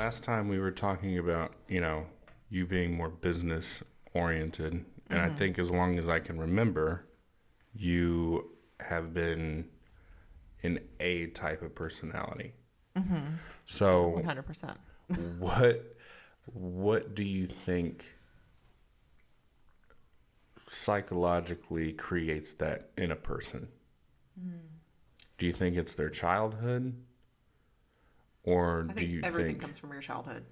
last time we were talking about, you being more business oriented. And I think as long as I can remember, you have been an A type of personality. So 100%. what do you think psychologically creates that in a person? Do you think it's their childhood? Or I do think you everything think... comes from your childhood.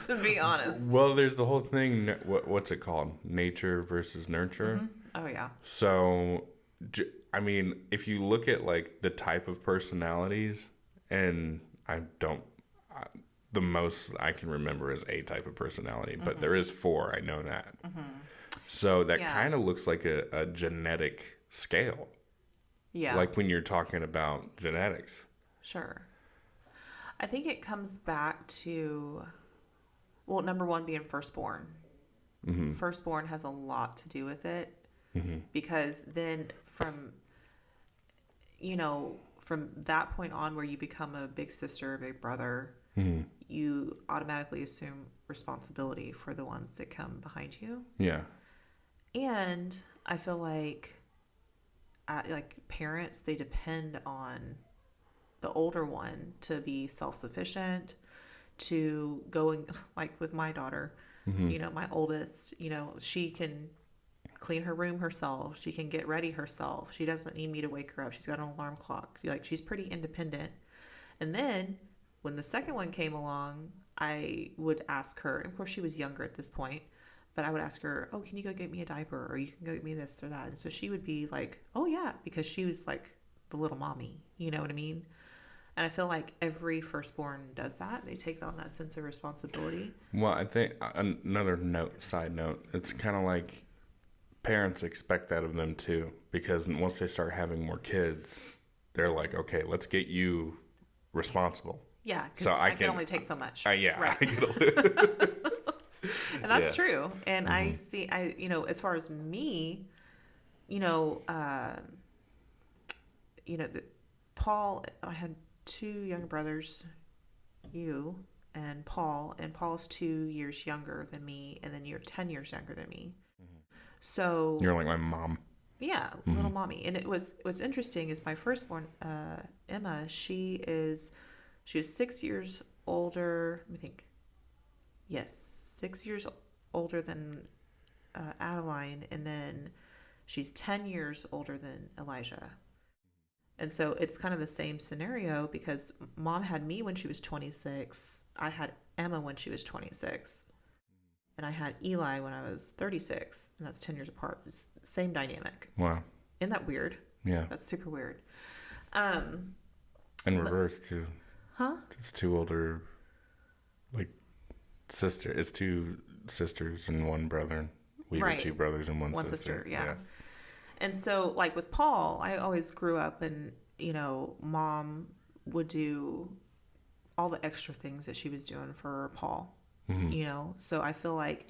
To be honest. Well, there's the whole thing, what's it called? Nature versus nurture. Oh, yeah. So, I mean, if you look at like the type of personalities, and the most I can remember is A type of personality, but there is 4, I know that. So that Yeah. kind of looks like a genetic scale. Yeah. Like when you're talking about genetics. Sure. I think it comes back to, well, number one, being firstborn. Firstborn has a lot to do with it because then from that point on where you become a big sister, a big brother, you automatically assume responsibility for the ones that come behind you. Yeah. And I feel like parents, they depend on the older one to be self-sufficient, to go and, like with my daughter, my oldest, she can clean her room herself. She can get ready herself. She doesn't need me to wake her up. She's got an alarm clock. She's pretty independent. And then when the second one came along, I would ask her, and of course she was younger at this point, but I would ask her, oh, can you go get me a diaper? Or you can go get me this or that. And so she would be like, oh yeah, because she was like the little mommy, you know what I mean? And I feel like every firstborn does that. They take on that sense of responsibility. Well, I think another side note, it's kind of like parents expect that of them too, because once they start having more kids, they're like, okay, let's get you responsible. Yeah, because I can only take so much. Yeah, right. I get And that's true. And I see, as far as me, Paul, I had 2 younger brothers, you and Paul's 2 years younger than me, and then you're 10 years younger than me. So You're like my mom. Yeah, little mommy. And what's interesting is my firstborn, Emma, she was 6 years older. Let me think. Yes, 6 years older than Adeline, and then she's 10 years older than Elijah. And so it's kind of the same scenario because mom had me when she was 26. I had Emma when she was 26. And I had Eli when I was 36. And that's 10 years apart. It's the same dynamic. Wow. Isn't that weird? Yeah. That's super weird. And reverse too. Huh? It's 2 older, like, sister. It's 2 sisters and 1 brother. We were 2 brothers and 1 sister. Yeah. And so, like with Paul, I always grew up and, mom would do all the extra things that she was doing for Paul, So I feel like,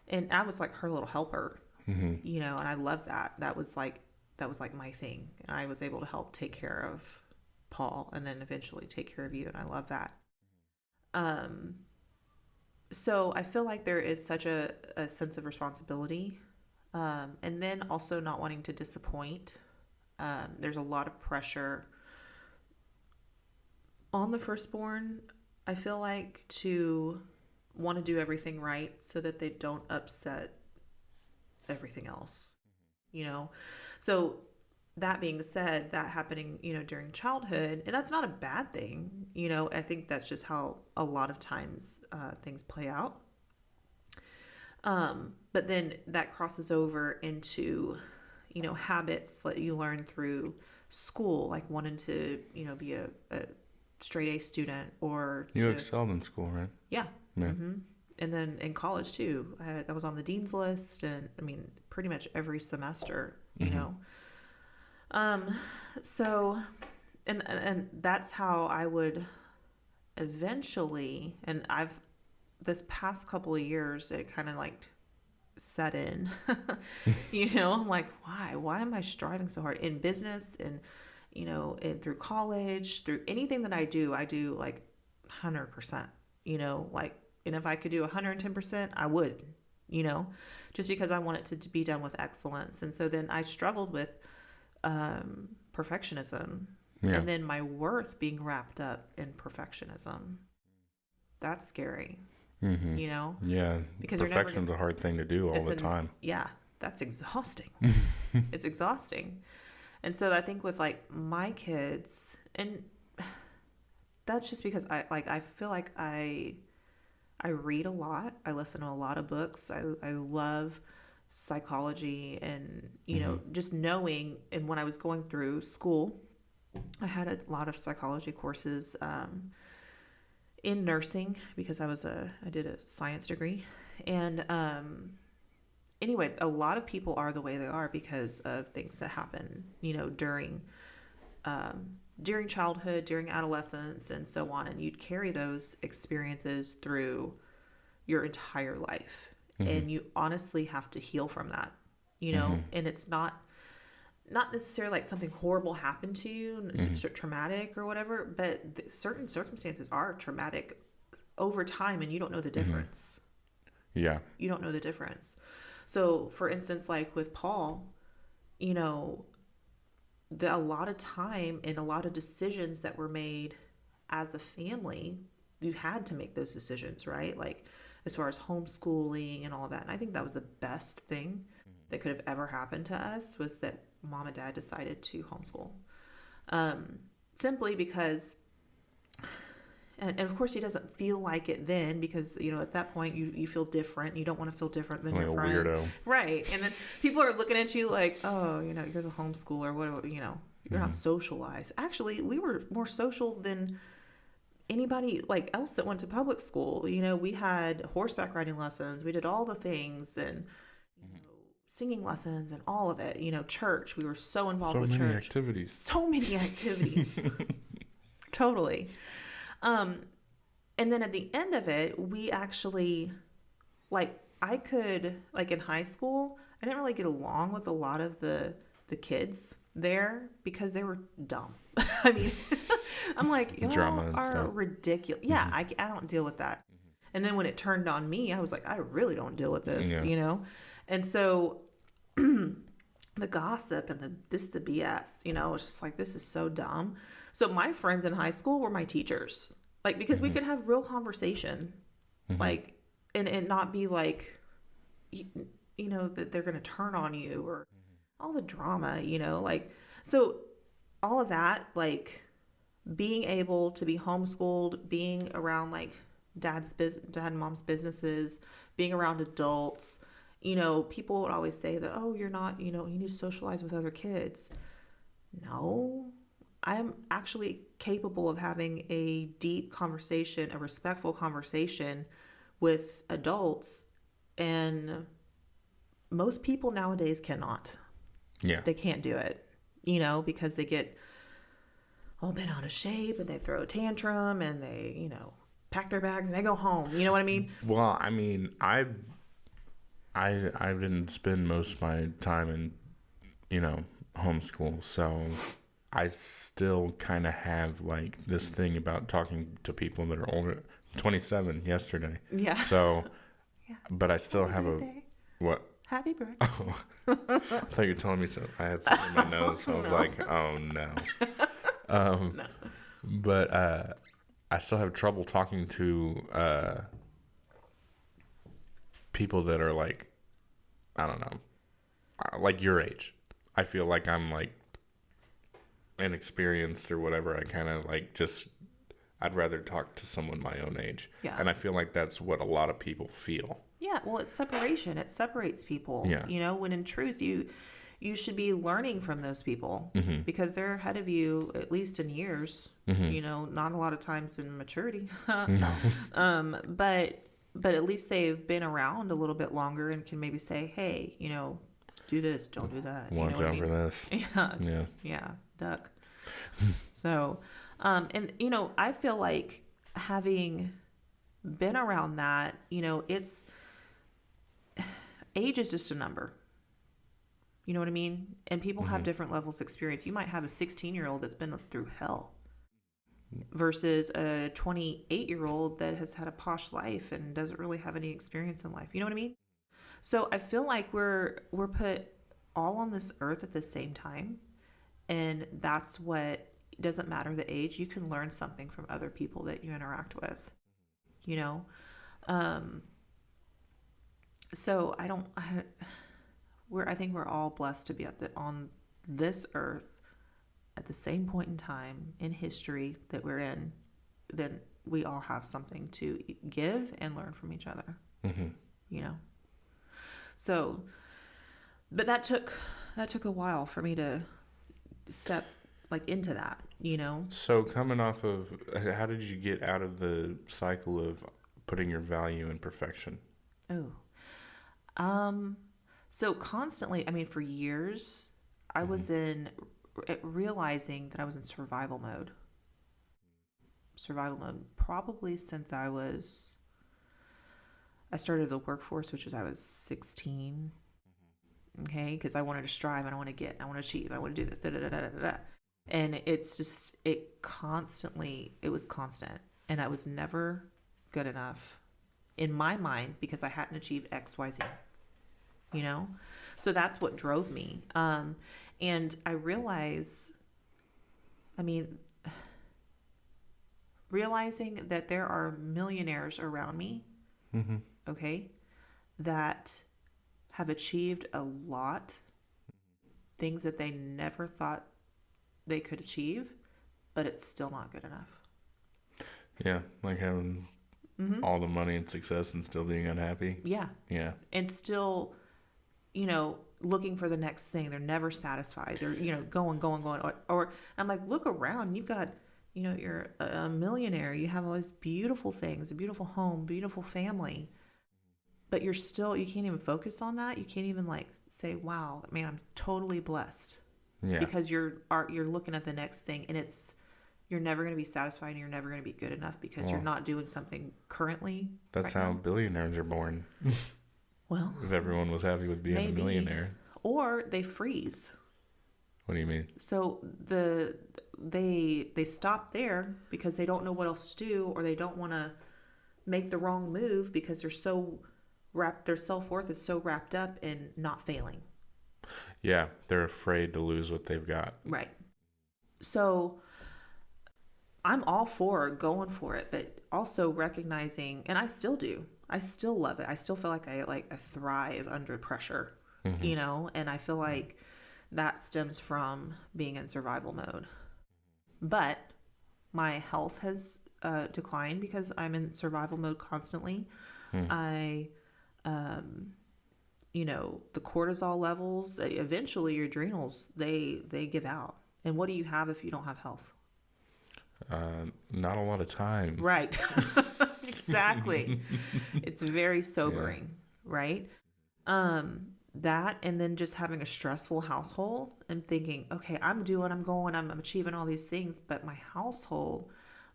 and I was like her little helper, and I love that. That was like my thing. And I was able to help take care of Paul and then eventually take care of you. And I love that. So I feel like there is such a sense of responsibility. And then also not wanting to disappoint. There's a lot of pressure on the firstborn, I feel like, to want to do everything right so that they don't upset everything else, So that being said, that happening, during childhood, and that's not a bad thing, I think that's just how a lot of times things play out. But then that crosses over into, habits that you learn through school, like wanting to, be a straight A student or you excelled in school, right? Yeah. And then in college too, I was on the dean's list, and I mean, pretty much every semester, so, and that's how I would eventually, and this past couple of years, it kind of like set in, I'm like, why am I striving so hard in business and, and through college, through anything that I do like 100%, like, and if I could do 110%, I would, just because I want it to be done with excellence. And so then I struggled with perfectionism, and then my worth being wrapped up in perfectionism. That's scary, Yeah, because perfection's a hard thing to do all the time. Yeah, that's exhausting. It's exhausting. And so I think with like my kids, and that's just because I feel like I read a lot. I listen to a lot of books. I love psychology, and just knowing. And when I was going through school, I had a lot of psychology courses in nursing, because I did a science degree. And anyway, a lot of people are the way they are because of things that happen, during childhood, during adolescence, and so on. And you'd carry those experiences through your entire life. And you honestly have to heal from that, and it's not necessarily like something horrible happened to you, traumatic or whatever, but certain circumstances are traumatic over time, and you don't know the difference. Yeah. You don't know the difference. So for instance, like with Paul, a lot of time and a lot of decisions that were made as a family, you had to make those decisions, right? Like as far as homeschooling and all of that. And I think that was the best thing that could have ever happened to us, was that mom and dad decided to homeschool. Simply because, and of course he doesn't feel like it then, because, at that point you feel different. You don't want to feel different than like your a friends. Weirdo. Right. And then people are looking at you like, oh, you're the homeschooler. What, you're not socialized. Actually, we were more social than anybody like else that went to public school. We had horseback riding lessons. We did all the things, and singing lessons and all of it. Church. We were so involved with church. So many activities. Totally. And then at the end of it, we actually, like, I could, like in high school, I didn't really get along with a lot of the kids there because they were dumb. I mean, I'm like, y'all are ridiculous. Yeah, I don't deal with that. And then when it turned on me, I was like, I really don't deal with this, And so the gossip and the BS, it's just like, this is so dumb. So my friends in high school were my teachers, like, because we could have real conversation, like, and not be like, that they're going to turn on you or all the drama, like, so all of that, like being able to be homeschooled, being around like dad and mom's businesses, being around adults, people would always say that, oh, you're not, you need to socialize with other kids. No, I'm actually capable of having a deep conversation, a respectful conversation with adults, and most people nowadays cannot. Yeah. They can't do it, because they get all bent out of shape and they throw a tantrum and they, pack their bags and they go home. You know what I mean? Well, I mean, I didn't spend most of my time in, homeschool, so I still kind of have like this thing about talking to people that are older. 27 yesterday. Yeah. So, yeah. But I still Happy have birthday. What? Happy birthday. Oh, I thought you were telling me something. I had something in my nose. So I was like, oh no. No. But I still have trouble talking to people that are like, I don't know, like your age. I feel like I'm like inexperienced or whatever. I kind of like I'd rather talk to someone my own age. Yeah. And I feel like that's what a lot of people feel. Yeah, well, it's separation. It separates people. Yeah. When in truth you should be learning from those people, because they're ahead of you, at least in years. Not a lot of times in maturity. No. But at least they've been around a little bit longer and can maybe say, hey, do this, don't do that. Watch out for this. Yeah. Yeah. Duck. So, and I feel like having been around that, it's age is just a number. You know what I mean? And people have different levels of experience. You might have a 16-year-old that's been through hell. versus a 28-year-old that has had a posh life and doesn't really have any experience in life. You know what I mean? So I feel like we're put all on this earth at the same time, and that's what, it doesn't matter the age. You can learn something from other people that you interact with, you know. Um, so I think we're all blessed to be on this earth at the same point in time in history that we're in. Then we all have something to give and learn from each other. You know. So, but that took a while for me to step like into that, you know. So coming off of, how did you get out of the cycle of putting your value in perfection? So constantly, I mean, for years, I was in realizing that I was in survival mode. Survival mode, probably since I started the workforce, which was I was 16. Okay, because I wanted to strive, I want to achieve, I want to do this, da, da, da, da, da, da. And it's just, it was constant, and I was never good enough in my mind because I hadn't achieved XYZ, you know. So that's what drove me. And I realizing that there are millionaires around me, okay, that have achieved a lot, things that they never thought they could achieve, but it's still not good enough. Yeah, like having all the money and success and still being unhappy. Yeah. Yeah. And still, you know, looking for the next thing. They're never satisfied. They're, you know, going. Or I'm like, look around. You've got, you know, you're a millionaire. You have all these beautiful things, a beautiful home, beautiful family. But you can't even focus on that. You can't even like say, wow, I mean, I'm totally blessed. Yeah. Because you're looking at the next thing, and you're never going to be satisfied, and you're never going to be good enough because you're not doing something currently. That's how billionaires are born. Well, if everyone was happy with being a millionaire. Or they freeze. What do you mean? So they stop there because they don't know what else to do, or they don't want to make the wrong move because they're so their self-worth is so wrapped up in not failing. Yeah, they're afraid to lose what they've got. Right. So I'm all for going for it, but also recognizing, and I still do. I still love it. I still feel like I thrive under pressure, you know, and I feel like that stems from being in survival mode. But my health has declined because I'm in survival mode constantly. You know, the cortisol levels, eventually your adrenals, they give out. And what do you have if you don't have health? Not a lot of time. Right. Exactly. It's very sobering, right? That, and then just having a stressful household and thinking, okay, I'm achieving all these things, but my household,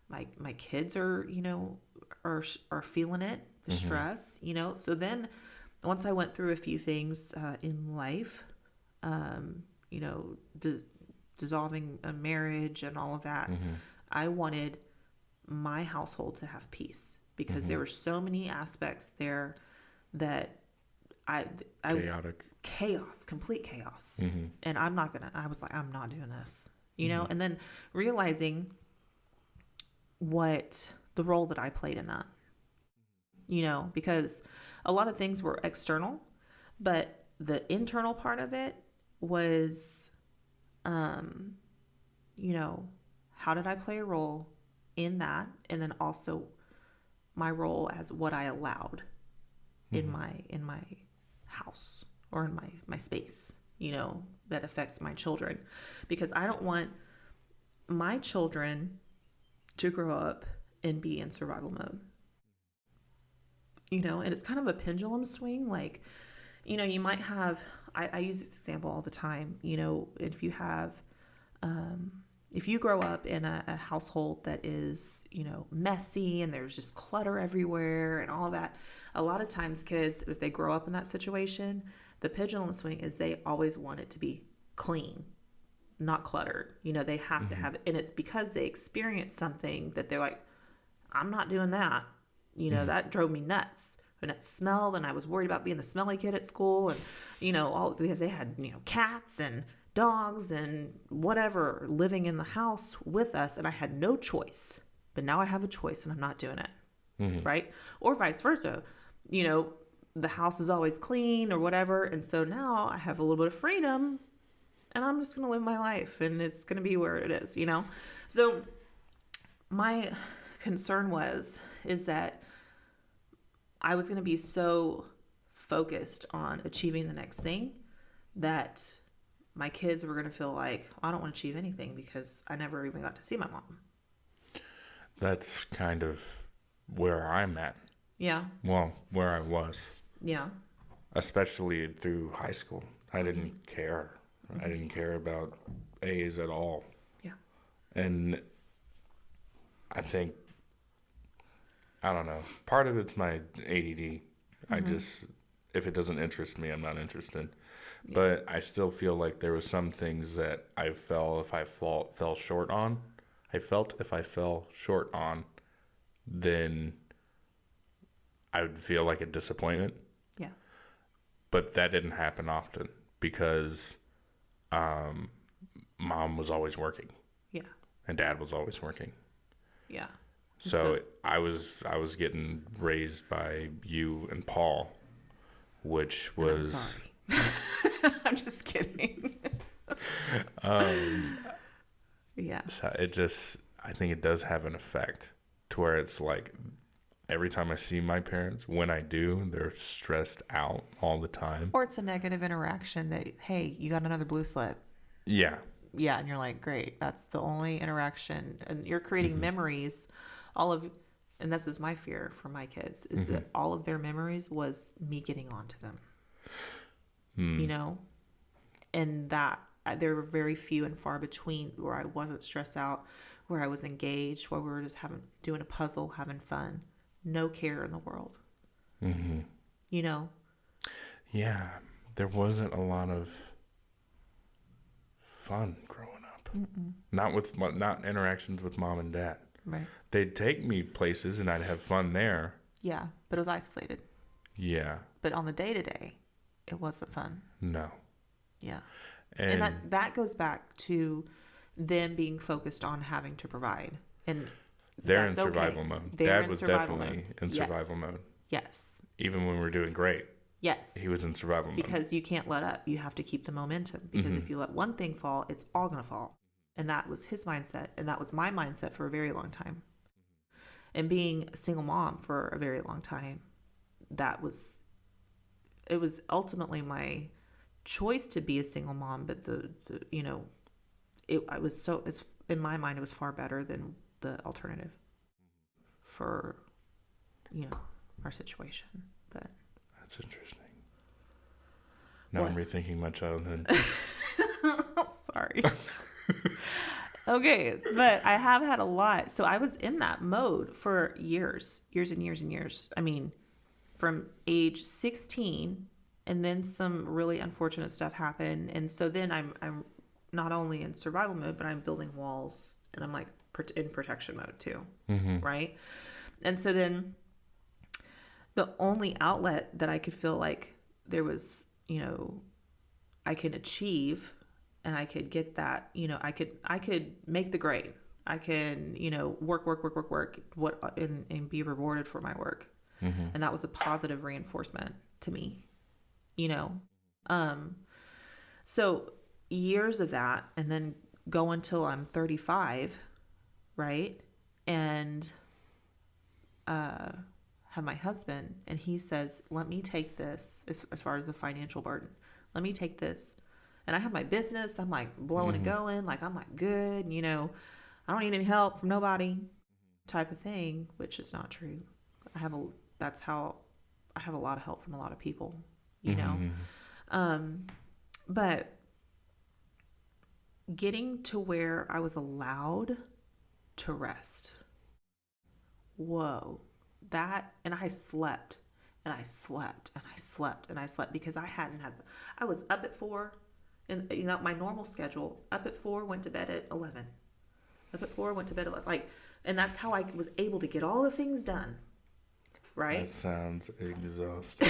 my kids are, you know, are feeling it, the stress, you know. So then once I went through a few things in life, you know, dissolving a marriage and all of that, I wanted my household to have peace because there were so many aspects there that complete chaos. And I was like, I'm not doing this, you know. And then realizing what the role that I played in that, you know, because a lot of things were external, but the internal part of it was, you know, how did I play a role in that? And then also my role as what I allowed in my house or in my space, you know, that affects my children, because I don't want my children to grow up and be in survival mode, you know. And it's kind of a pendulum swing. Like, you know, you might have, I use this example all the time, you know, if you grow up in a household that is, you know, messy and there's just clutter everywhere and all that, a lot of times kids, if they grow up in that situation, the pendulum swing is they always want it to be clean. not cluttered. You know, they have to have it. And it's because they experience something that they're like, I'm not doing that. You know, that drove me nuts. And it smelled, and I was worried about being the smelly kid at school. And, you know, all because they had, you know, cats and dogs and whatever living in the house with us. And I had no choice. But now I have a choice and I'm not doing it. Right? Or vice versa. You know, the house is always clean or whatever. And so now I have a little bit of freedom and I'm just going to live my life and it's going to be where it is, you know? So my concern is that I was going to be so focused on achieving the next thing that my kids were going to feel like, I don't want to achieve anything because I never even got to see my mom. That's kind of where I'm at. Yeah. Well, where I was. Yeah. Especially through high school. I didn't care. I didn't care about A's at all. Yeah. And I think, I don't know, part of it's my ADD. I just, if it doesn't interest me, I'm not interested. Yeah. But I still feel like there was some things that I felt if I fell short on, then I would feel like a disappointment. Yeah. But that didn't happen often because mom was always working. Yeah. And dad was always working. Yeah. So I was getting raised by you and Paul, which was. I'm sorry. I'm just kidding. Yeah. So I think it does have an effect to where it's like every time I see my parents, when I do, they're stressed out all the time. Or it's a negative interaction that, hey, you got another blue slip. Yeah. Yeah. And you're like, great. That's the only interaction. And you're creating memories. And this is my fear for my kids, is that all of their memories was me getting onto them. You know? And that there were very few and far between where I wasn't stressed out, where I was engaged, where we were just doing a puzzle, having fun. No care in the world. You know? Yeah. There wasn't a lot of fun growing up. Not interactions with mom and dad. Right. They'd take me places and I'd have fun there. Yeah, but it was isolated. Yeah. But on the day-to-day, it wasn't fun. No. Yeah. And that goes back to them being focused on having to provide. And they're in survival mode. Dad was definitely in survival mode. Yes. Even when we were doing great. Yes. He was in survival mode. Because you can't let up. You have to keep the momentum. Because if you let one thing fall, it's all going to fall. And that was his mindset. And that was my mindset for a very long time. And being a single mom for a very long time, it was ultimately my choice to be a single mom. But it's in my mind, it was far better than the alternative for, our situation. But that's interesting. Now I'm rethinking my childhood. Sorry. Okay, but I have had a lot. So I was in that mode for years and years and years. I mean, from age 16, and then some really unfortunate stuff happened. And so then I'm not only in survival mode, but I'm building walls, and I'm like in protection mode too, right? And so then the only outlet that I could feel like there was, I can achieve, and I could get that, I could make the grade. I can, work, and be rewarded for my work. And that was a positive reinforcement to me, So years of that, and then go until I'm 35, right? And have my husband, and he says, let me take this as far as the financial burden. Let me take this. And I have my business. I'm like blowing and going. Like, I'm like, good. I don't need any help from nobody type of thing, which is not true. I have a lot of help from a lot of people, but getting to where I was allowed to rest. Whoa, and I slept and I slept and I slept and I slept because I was up at 4 And my normal schedule: up at 4, went to bed at 11. Up at 4, went to bed at 11. And that's how I was able to get all the things done. Right? That sounds exhausting.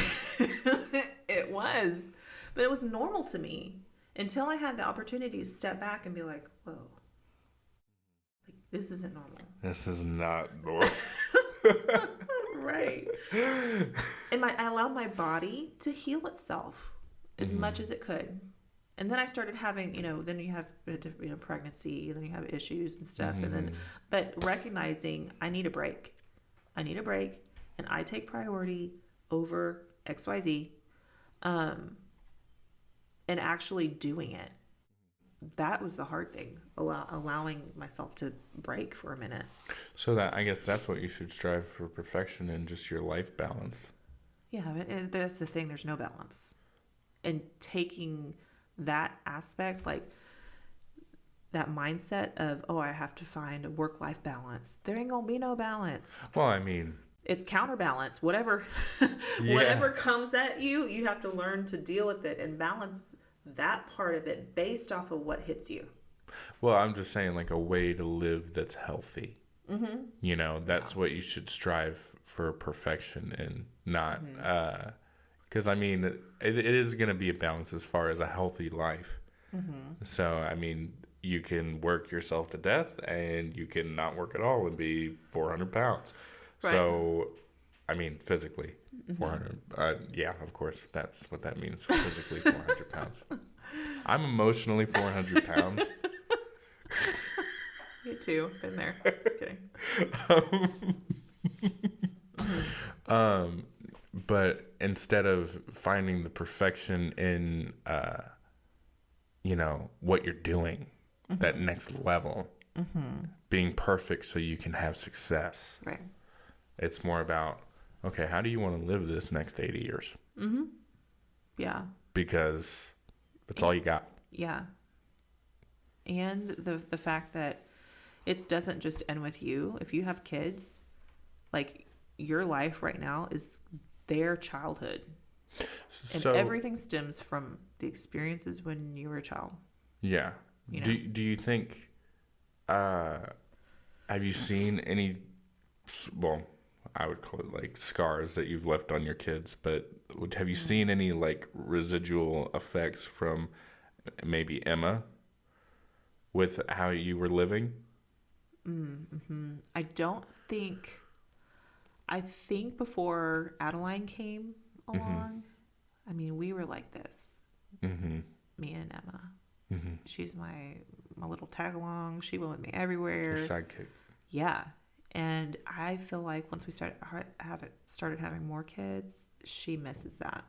It was, but it was normal to me until I had the opportunity to step back and be like, "Whoa, this isn't normal." This is not normal. Right. And I allowed my body to heal itself as much as it could. And then I started having, then you have pregnancy, and then you have issues and stuff. And but recognizing I need a break. And I take priority over XYZ, and actually doing it. That was the hard thing, allowing myself to break for a minute. So I guess that's what you should strive for, perfection in just your life balance. Yeah, but that's the thing. There's no balance. And taking that aspect, like that mindset of, I have to find a work-life balance. There ain't gonna be no balance. Well, I mean, it's counterbalance. Whatever whatever comes at you, you have to learn to deal with it and balance that part of it based off of what hits you. Well, I'm just saying, like, a way to live that's healthy. That's what you should strive for, perfection, and not because I mean it is going to be a balance as far as a healthy life. So I mean, you can work yourself to death, and you can not work at all and be 400 pounds. Right. So, I mean, physically, 400. Yeah, of course, that's what that means. Physically, 400 pounds. I'm emotionally 400 pounds. Me too. Been there. Just kidding. But instead of finding the perfection in, what you're doing, that next level, being perfect so you can have success. Right. It's more about, okay, how do you want to live this next 80 years? Yeah. Because that's all you got. Yeah. And the fact that it doesn't just end with you. If you have kids, like, your life right now is their childhood. So, and everything stems from the experiences when you were a child. Yeah. Do you think, have you seen any, well, I would call it like scars that you've left on your kids, but have you seen any like residual effects from maybe Emma with how you were living? I think before Adeline came along, I mean, we were like this. Me and Emma. She's my little tag along. She went with me everywhere. Your sidekick. Yeah. And I feel like once we started having more kids, she misses that.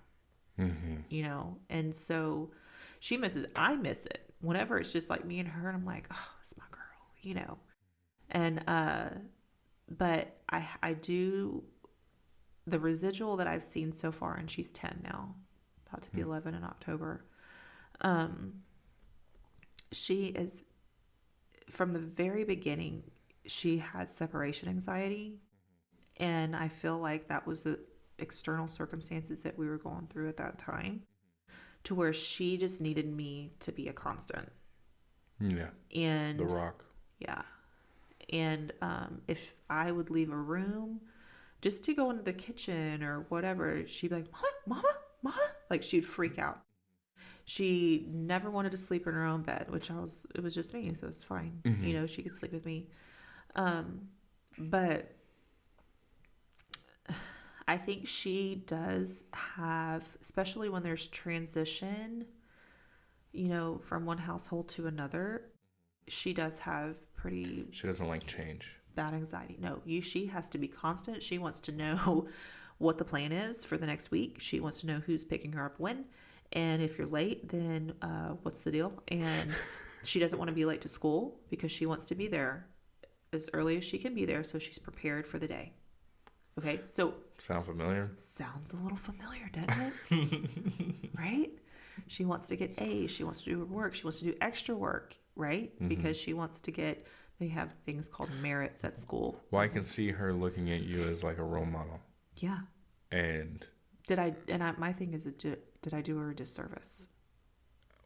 And so she misses, I miss it. Whenever it's just like me and her, and I'm like, oh, it's my girl, And, but I do, the residual that I've seen so far, and she's 10 now, about to be 11 in October. She is, from the very beginning, she had separation anxiety. And I feel like that was the external circumstances that we were going through at that time, to where she just needed me to be a constant. Yeah. And the rock. Yeah. And if I would leave a room just to go into the kitchen or whatever, she'd be like, Mama. Like, she'd freak out. She never wanted to sleep in her own bed, it was just me, so it's fine. She could sleep with me. But I think she does have, especially when there's transition, from one household to another, she does have she doesn't like change. Bad anxiety. No, she has to be constant. She wants to know what the plan is for the next week. She wants to know who's picking her up when. And if you're late, then what's the deal? And she doesn't want to be late to school because she wants to be there as early as she can be there, so she's prepared for the day. Okay, so... Sound familiar? Sounds a little familiar, doesn't it? Right? She wants to get A's. She wants to do her work. She wants to do extra work, right? Because she wants to get... They have things called merits at school. Well, I can see her looking at you as like a role model. Yeah. And... My thing is, did I do her a disservice?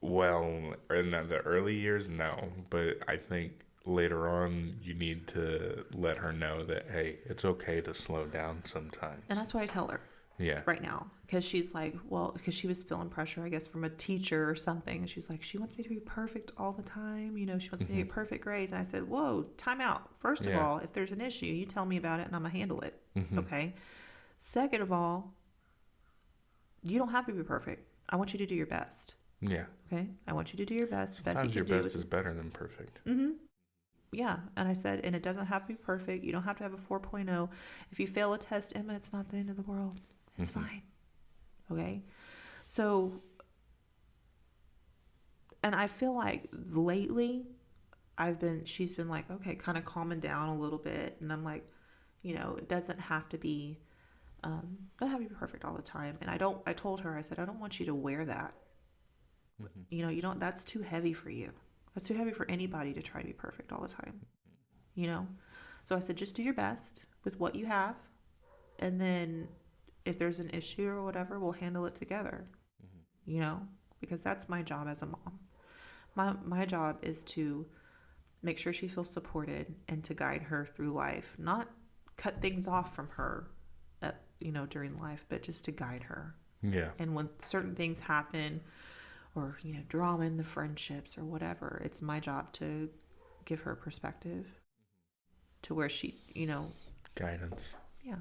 Well, in the early years, no. But I think later on, you need to let her know that, hey, it's okay to slow down sometimes. And that's what I tell her Yeah. right now, because she's like, well, because she was feeling pressure, I guess, from a teacher or something. And she's like, she wants me to be perfect all the time. You know, she wants me to get perfect grades. And I said, whoa, time out. First of Yeah. all, if there's an issue, you tell me about it and I'm going to handle it. Mm-hmm. Okay. Second of all, you don't have to be perfect. I want you to do your best. Yeah. Okay. I want you to do your best. Sometimes your best is better than perfect. Mm-hmm. Yeah. And I said, and it doesn't have to be perfect. You don't have to have a 4.0. If you fail a test, Emma, it's not the end of the world. It's fine. Okay. So, and I feel like lately she's been like, okay, kind of calming down a little bit. And I'm like, you know, it doesn't have to be, doesn't have to be perfect all the time. And I told her, I said, I don't want you to wear that. Mm-hmm. You know, that's too heavy for you. That's too heavy for anybody to try to be perfect all the time. You know? So I said, just do your best with what you have. And then if there's an issue or whatever, we'll handle it together. Mm-hmm. You know? Because that's my job as a mom. My job is to make sure she feels supported and to guide her through life. Not cut things off from her, during life, but just to guide her. Yeah. And when certain things happen, or drama in the friendships or whatever, it's my job to give her perspective to where she guidance. Yeah.